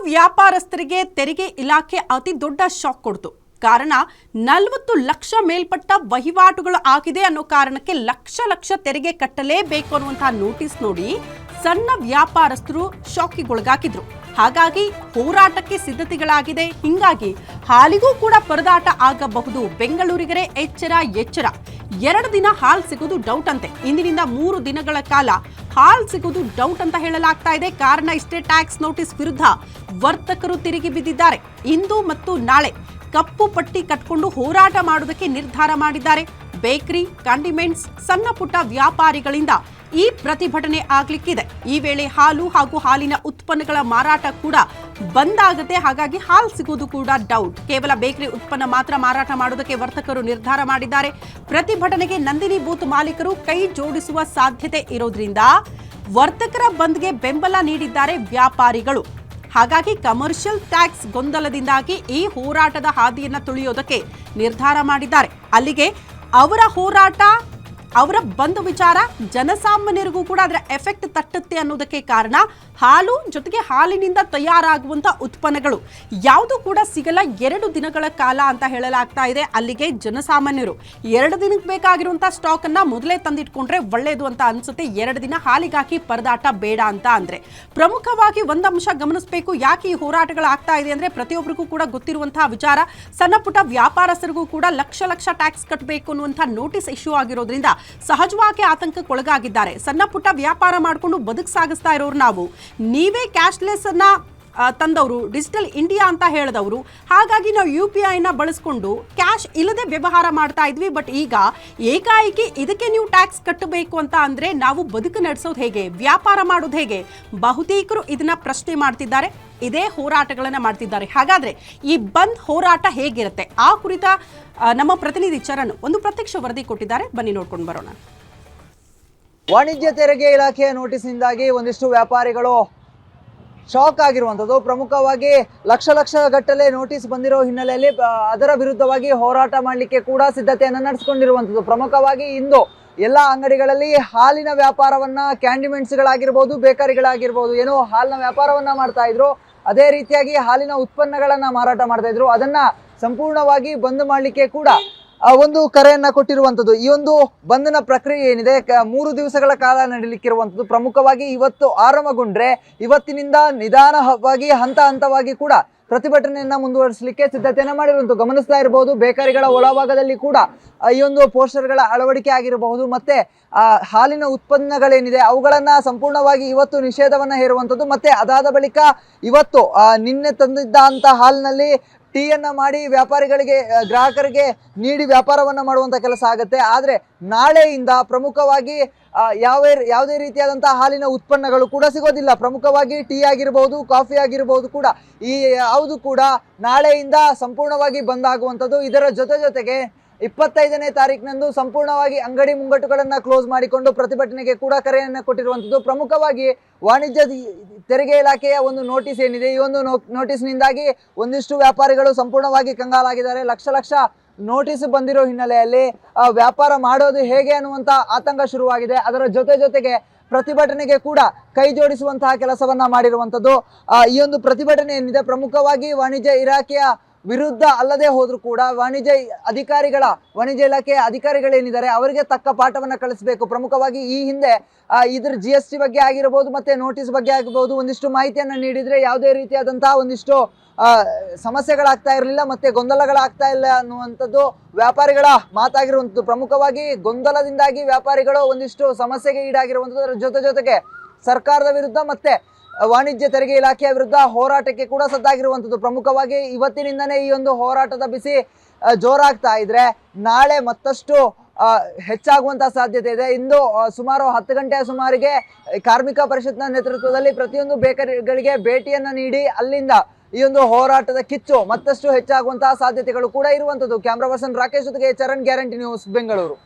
ವ್ಯಾಪಾರಸ್ಥರಿಗೆ ತೆರಿಗೆ ಇಲಾಖೆ ಅತಿ ದೊಡ್ಡ ಶಾಕ್ ಕೊಡ್ತು. ಕಾರಣ 40 ಲಕ್ಷ ಮೇಲ್ಪಟ್ಟ ವಹಿವಾಟುಗಳು ಆಗಿದೆ ಅನ್ನೋ ಕಾರಣಕ್ಕೆ ಲಕ್ಷ ತೆರಿಗೆ ಕಟ್ಟಲೇಬೇಕು ಅನ್ನುವಂತ ನೋಟಿಸ್ ನೋಡಿ ಸಣ್ಣ ವ್ಯಾಪಾರಸ್ಥರು ಶಾಕಿಗೊಳಗಾಗಿದ್ರು. ಹಾಗಾಗಿ ಹೋರಾಟಕ್ಕೆ ಸಿದ್ಧತೆಗಳಾಗಿದೆ. ಹಿಂಗಾಗಿ ಹಾಲಿಗೂ ಕೂಡ ಪರದಾಟ ಆಗಬಹುದು. ಬೆಂಗಳೂರಿಗರೇ ಎಚ್ಚರ. 2 ದಿನ ಹಾಲು ಸಿಗೋದು ಡೌಟ್ ಅಂತೆ. ಇಂದಿನಿಂದ 3 ದಿನಗಳ ಕಾಲ ಹಾಲು ಸಿಗೋದು ಡೌಟ್ ಅಂತ ಹೇಳಲಾಗ್ತಾ ಇದೆ. ಕಾರಣ ಇಷ್ಟೇ, ಟ್ಯಾಕ್ಸ್ ನೋಟಿಸ್ ವಿರುದ್ಧ ವರ್ತಕರು ತಿರುಗಿ ಬಿದ್ದಿದ್ದಾರೆ. ಇಂದು ಮತ್ತು ನಾಳೆ ಕಪ್ಪು ಪಟ್ಟಿ ಕಟ್ಕೊಂಡು ಹೋರಾಟ ಮಾಡೋದಕ್ಕೆ ನಿರ್ಧಾರ ಮಾಡಿದ್ದಾರೆ. ಬೇಕರಿ, ಕಾಂಡಿಮೆಂಟ್ಸ್, ಸಣ್ಣ ಪುಟ್ಟ ವ್ಯಾಪಾರಿಗಳಿಂದ ಈ ಪ್ರತಿಭಟನೆ ಆಗ್ಲಿಕ್ಕಿದೆ. ಈ ವೇಳೆ ಹಾಲು ಹಾಗೂ ಹಾಲಿನ ಉತ್ಪನ್ನಗಳ ಮಾರಾಟ ಕೂಡ ಬಂದ್ ಆಗುತ್ತೆ. ಹಾಗಾಗಿ ಹಾಲು ಸಿಗೋದು ಕೂಡ ಡೌಟ್. ಕೇವಲ ಬೇಕರಿ ಉತ್ಪನ್ನ ಮಾತ್ರ ಮಾರಾಟ ಮಾಡೋದಕ್ಕೆ ವರ್ತಕರು ನಿರ್ಧಾರ ಮಾಡಿದ್ದಾರೆ. ಪ್ರತಿಭಟನೆಗೆ ನಂದಿನಿ ಬೂತ್ ಮಾಲೀಕರು ಕೈ ಜೋಡಿಸುವ ಸಾಧ್ಯತೆ ಇರೋದ್ರಿಂದ ವರ್ತಕರ ಬಂದ್ಗೆ ಬೆಂಬಲ ನೀಡಿದ್ದಾರೆ ವ್ಯಾಪಾರಿಗಳು. ಹಾಗಾಗಿ ಕಮರ್ಷಿಯಲ್ ಟ್ಯಾಕ್ಸ್ ಗೊಂದಲದಿಂದಾಗಿ ಈ ಹೋರಾಟದ ಹಾದಿಯನ್ನ ತುಳಿಯೋದಕ್ಕೆ ನಿರ್ಧಾರ ಮಾಡಿದ್ದಾರೆ. ಅಲ್ಲಿಗೆ ಅವರ ಹೋರಾಟ, ಅವರ ಬಂದ್ ವಿಚಾರ ಜನಸಾಮಾನ್ಯರಿಗೂ ಕೂಡ ಅದರ ಎಫೆಕ್ಟ್ ತಟ್ಟುತ್ತೆ ಅನ್ನೋದಕ್ಕೆ ಕಾರಣ ಹಾಲು ಜೊತೆಗೆ ಹಾಲಿನಿಂದ ತಯಾರಾಗುವಂತ ಉತ್ಪನ್ನಗಳು ಯಾವುದು ಕೂಡ ಸಿಗಲ್ಲ 2 ದಿನಗಳ ಕಾಲ ಅಂತ ಹೇಳಲಾಗ್ತಾ ಇದೆ. ಅಲ್ಲಿಗೆ ಜನಸಾಮಾನ್ಯರು 2 ದಿನಕ್ಕೆ ಬೇಕಾಗಿರುವಂತ ಸ್ಟಾಕ್ ಅನ್ನ ಮೊದಲೇ ತಂದಿಟ್ಕೊಂಡ್ರೆ ಒಳ್ಳೇದು ಅಂತ ಅನ್ಸುತ್ತೆ. 2 ದಿನ ಹಾಲಿಗಾಗಿ ಪರದಾಟ ಬೇಡ ಅಂತ ಅಂದ್ರೆ ಪ್ರಮುಖವಾಗಿ ಒಂದು ಅಂಶ ಗಮನಿಸಬೇಕು. ಯಾಕೆ ಈ ಹೋರಾಟಗಳಾಗ್ತಾ ಇದೆ ಅಂದ್ರೆ ಪ್ರತಿಯೊಬ್ಬರಿಗೂ ಕೂಡ ಗೊತ್ತಿರುವಂತಹ ವಿಚಾರ, ಸಣ್ಣ ಪುಟ್ಟ ವ್ಯಾಪಾರಸ್ಥರಿಗೂ ಕೂಡ ಲಕ್ಷ ಟ್ಯಾಕ್ಸ್ ಕಟ್ಟಬೇಕು ಅನ್ನುವಂಥ ನೋಟಿಸ್ ಇಶ್ಯೂ ಆಗಿರೋದ್ರಿಂದ ಸಹಜವಾಗಿ ಆತಂಕಕ್ಕೊಳಗಾಗಿದ್ದಾರೆ. ಸಣ್ಣ ಪುಟ್ಟ ವ್ಯಾಪಾರ ಮಾಡಿಕೊಂಡು ಬದುಕು ಸಾಗಿಸ್ತಾ ಇರೋರು ನಾವು. ನೀವೇ ಕ್ಯಾಶ್ಲೆಸ್ ಅನ್ನ ತಂದವರು, ಡಿಜಿಟಲ್ ಇಂಡಿಯಾ ಅಂತ ಹೇಳಿದವರು. ಹಾಗಾಗಿ ನಾವು UPI ನ ಬಳಸ್ಕೊಂಡು ಕ್ಯಾಶ್ ಇಲ್ಲದೆ ವ್ಯವಹಾರ ಮಾಡ್ತಾ ಇದ್ವಿ. ಬಟ್ ಈಗ ಏಕಾಏಕಿ ಇದಕ್ಕೆ ನೀವು ಟ್ಯಾಕ್ಸ್ ಕಟ್ಟಬೇಕು ಅಂತ ಅಂದ್ರೆ ನಾವು ಬದುಕು ನಡೆಸೋದು ಹೇಗೆ, ವ್ಯಾಪಾರ ಮಾಡೋದು ಹೇಗೆ? ಬಹುತೇಕರು ಇದನ್ನ ಪ್ರಶ್ನೆ ಮಾಡ್ತಿದ್ದಾರೆ. ಇದೇ ಹೋರಾಟಗಳನ್ನ ಮಾಡ್ತಿದ್ದಾರೆ. ಹಾಗಾದ್ರೆ ಈ ಬಂದ್ ಹೋರಾಟ ಹೇಗಿರುತ್ತೆ ಆ ಕುರಿತ ನಮ್ಮ ಪ್ರತಿನಿಧಿ ಚರಣ್ ಒಂದು ಪ್ರತ್ಯಕ್ಷ ವರದಿ ಕೊಟ್ಟಿದ್ದಾರೆ. ಬನ್ನಿ ನೋಡ್ಕೊಂಡು ಬರೋಣ. ವಾಣಿಜ್ಯ ತೆರಿಗೆ ಇಲಾಖೆಯ ನೋಟಿಸ್ನಿಂದಾಗಿ ಒಂದಿಷ್ಟು ವ್ಯಾಪಾರಿಗಳು ಶಾಕ್ ಆಗಿರುವಂಥದ್ದು. ಪ್ರಮುಖವಾಗಿ ಲಕ್ಷ ಗಟ್ಟಲೆ ನೋಟಿಸ್ ಬಂದಿರೋ ಹಿನ್ನೆಲೆಯಲ್ಲಿ ಅದರ ವಿರುದ್ಧವಾಗಿ ಹೋರಾಟ ಮಾಡಲಿಕ್ಕೆ ಕೂಡ ಸಿದ್ಧತೆಯನ್ನು ನಡೆಸಿಕೊಂಡಿರುವಂಥದ್ದು. ಪ್ರಮುಖವಾಗಿ ಇಂದು ಎಲ್ಲ ಅಂಗಡಿಗಳಲ್ಲಿ ಹಾಲಿನ ವ್ಯಾಪಾರವನ್ನ, ಕ್ಯಾಂಡಿಮೆಂಟ್ಸ್ಗಳಾಗಿರ್ಬೋದು, ಬೇಕರಿಗಳಾಗಿರ್ಬೋದು, ಏನೋ ಹಾಲಿನ ವ್ಯಾಪಾರವನ್ನ ಮಾಡ್ತಾ ಇದ್ರು, ಅದೇ ರೀತಿಯಾಗಿ ಹಾಲಿನ ಉತ್ಪನ್ನಗಳನ್ನ ಮಾರಾಟ ಮಾಡ್ತಾ ಇದ್ರು. ಅದನ್ನ ಸಂಪೂರ್ಣವಾಗಿ ಬಂದ್ ಮಾಡಲಿಕ್ಕೆ ಕೂಡ ಒಂದು ಕರೆಯನ್ನ ಕೊಟ್ಟಿರುವಂಥದ್ದು. ಈ ಒಂದು ಬಂಧನ ಪ್ರಕ್ರಿಯೆ ಏನಿದೆ 3 ದಿವಸಗಳ ಕಾಲ ನಡೀಲಿಕ್ಕಿರುವಂಥದ್ದು. ಪ್ರಮುಖವಾಗಿ ಇವತ್ತು ಆರಂಭಗೊಂಡ್ರೆ ಇವತ್ತಿನಿಂದ ನಿಧಾನವಾಗಿ ಹಂತವಾಗಿ ಕೂಡ ಪ್ರತಿಭಟನೆಯನ್ನ ಮುಂದುವರಿಸಲಿಕ್ಕೆ ಸಿದ್ಧತೆಯನ್ನ ಮಾಡಿರುವಂಥದ್ದು ಗಮನಿಸ್ತಾ ಇರಬಹುದು. ಬೇಕರಿಗಳ ಒಳಭಾಗದಲ್ಲಿ ಕೂಡ ಈ ಒಂದು ಪೋಸ್ಟರ್ಗಳ ಅಳವಡಿಕೆ ಆಗಿರಬಹುದು. ಮತ್ತೆ ಹಾಲಿನ ಉತ್ಪನ್ನಗಳೇನಿದೆ ಅವುಗಳನ್ನ ಸಂಪೂರ್ಣವಾಗಿ ಇವತ್ತು ನಿಷೇಧವನ್ನ ಹೇರುವಂಥದ್ದು. ಮತ್ತೆ ಅದಾದ ಬಳಿಕ ಇವತ್ತು ನಿನ್ನೆ ತಂದಿದ್ದಂತ ಹಾಲಿನಲ್ಲಿ ಟೀಯನ್ನ ಮಾಡಿ ವ್ಯಾಪಾರಿಗಳಿಗೆ, ಗ್ರಾಹಕರಿಗೆ ನೀಡಿ ವ್ಯಾಪಾರವನ್ನ ಮಾಡುವಂತ ಕೆಲಸ ಆಗುತ್ತೆ. ಆದ್ರೆ ನಾಳೆಯಿಂದ ಪ್ರಮುಖವಾಗಿ ಯಾವುದೇ ರೀತಿಯಾದಂತಹ ಹಾಲಿನ ಉತ್ಪನ್ನಗಳು ಕೂಡ ಸಿಗೋದಿಲ್ಲ. ಪ್ರಮುಖವಾಗಿ ಟೀ ಆಗಿರಬಹುದು, ಕಾಫಿ ಆಗಿರಬಹುದು ಕೂಡ ಈ ಯಾವುದು ಕೂಡ ನಾಳೆಯಿಂದ ಸಂಪೂರ್ಣವಾಗಿ ಬಂದ್ ಆಗುವಂಥದ್ದು. ಇದರ ಜೊತೆಗೆ 25ನೇ ತಾರೀಕಿನಂದು ಸಂಪೂರ್ಣವಾಗಿ ಅಂಗಡಿ ಮುಂಗಟ್ಟುಗಳನ್ನ ಕ್ಲೋಸ್ ಮಾಡಿಕೊಂಡು ಪ್ರತಿಭಟನೆಗೆ ಕೂಡ ಕರೆಯನ್ನ ಕೊಟ್ಟಿರುವಂಥದ್ದು. ಪ್ರಮುಖವಾಗಿ ವಾಣಿಜ್ಯ ತೆರಿಗೆ ಇಲಾಖೆಯ ಒಂದು ನೋಟಿಸ್ ಏನಿದೆ, ಈ ಒಂದು ನೋಟಿಸ್ನಿಂದಾಗಿ ಒಂದಿಷ್ಟು ವ್ಯಾಪಾರಿಗಳು ಸಂಪೂರ್ಣವಾಗಿ ಕಂಗಾಲಾಗಿದ್ದಾರೆ. ಲಕ್ಷ ನೋಟಿಸ್ ಬಂದಿರೋ ಹಿನ್ನೆಲೆಯಲ್ಲಿ ವ್ಯಾಪಾರ ಮಾಡೋದು ಹೇಗೆ ಅನ್ನುವಂತ ಆತಂಕ ಶುರುವಾಗಿದೆ. ಅದರ ಜೊತೆಗೆ ಪ್ರತಿಭಟನೆಗೆ ಕೂಡ ಕೈ ಜೋಡಿಸುವಂತಹ ಕೆಲಸವನ್ನ ಮಾಡಿರುವಂಥದ್ದು. ಈ ಒಂದು ಪ್ರತಿಭಟನೆ ಏನಿದೆ ಪ್ರಮುಖವಾಗಿ ವಾಣಿಜ್ಯ ಇಲಾಖೆಯ ವಿರುದ್ಧ ಅಲ್ಲದೆ ಹೋದ್ರು ಕೂಡ ವಾಣಿಜ್ಯ ಇಲಾಖೆಯ ಅಧಿಕಾರಿಗಳೇನಿದ್ದಾರೆ ಅವರಿಗೆ ತಕ್ಕ ಪಾಠವನ್ನ ಕಳಿಸಬೇಕು. ಪ್ರಮುಖವಾಗಿ ಈ ಹಿಂದೆ ಇದ್ರ GST ಬಗ್ಗೆ ಆಗಿರಬಹುದು, ಮತ್ತೆ ನೋಟಿಸ್ ಬಗ್ಗೆ ಆಗಿರಬಹುದು, ಒಂದಿಷ್ಟು ಮಾಹಿತಿಯನ್ನ ನೀಡಿದ್ರೆ ಯಾವುದೇ ರೀತಿಯಾದಂತಹ ಒಂದಿಷ್ಟು ಸಮಸ್ಯೆಗಳಾಗ್ತಾ ಇರಲಿಲ್ಲ, ಮತ್ತೆ ಗೊಂದಲಗಳಾಗ್ತಾ ಇಲ್ಲ ಅನ್ನುವಂಥದ್ದು ವ್ಯಾಪಾರಿಗಳ ಮಾತಾಗಿರುವಂಥದ್ದು. ಪ್ರಮುಖವಾಗಿ ಗೊಂದಲದಿಂದಾಗಿ ವ್ಯಾಪಾರಿಗಳು ಒಂದಿಷ್ಟು ಸಮಸ್ಯೆಗೆ ಈಡಾಗಿರುವಂಥದ್ದು. ಅದರ ಜೊತೆಗೆ ಸರ್ಕಾರದ ವಿರುದ್ಧ ಮತ್ತೆ ವಾಣಿಜ್ಯ ತೆರಿಗೆ ಇಲಾಖೆಯ ವಿರುದ್ಧ ಹೋರಾಟಕ್ಕೆ ಕೂಡ ಸಜ್ಜಾಗಿರುವಂಥದ್ದು. ಪ್ರಮುಖವಾಗಿ ಇವತ್ತಿನಿಂದನೇ ಈ ಒಂದು ಹೋರಾಟದ ಬಿಸಿ ಜೋರಾಗ್ತಾ ಇದ್ರೆ ನಾಳೆ ಮತ್ತಷ್ಟು ಹೆಚ್ಚಾಗುವಂತಹ ಸಾಧ್ಯತೆ ಇದೆ. ಇಂದು ಸುಮಾರು 10 ಗಂಟೆಯ ಸುಮಾರಿಗೆ ಕಾರ್ಮಿಕ ಪರಿಷತ್ನ ನೇತೃತ್ವದಲ್ಲಿ ಪ್ರತಿಯೊಂದು ಬೇಕರಿಗಳಿಗೆ ಭೇಟಿಯನ್ನ ನೀಡಿ ಅಲ್ಲಿಂದ ಈ ಒಂದು ಹೋರಾಟದ ಕಿಚ್ಚು ಮತ್ತಷ್ಟು ಹೆಚ್ಚಾಗುವಂತಹ ಸಾಧ್ಯತೆಗಳು ಕೂಡ ಇರುವಂಥದ್ದು. ಕ್ಯಾಮ್ರಾ ಪರ್ಸನ್ ರಾಕೇಶ್ ಜೊತೆಗೆ ಚರಣ್, ಗ್ಯಾರಂಟಿ ನ್ಯೂಸ್, ಬೆಂಗಳೂರು.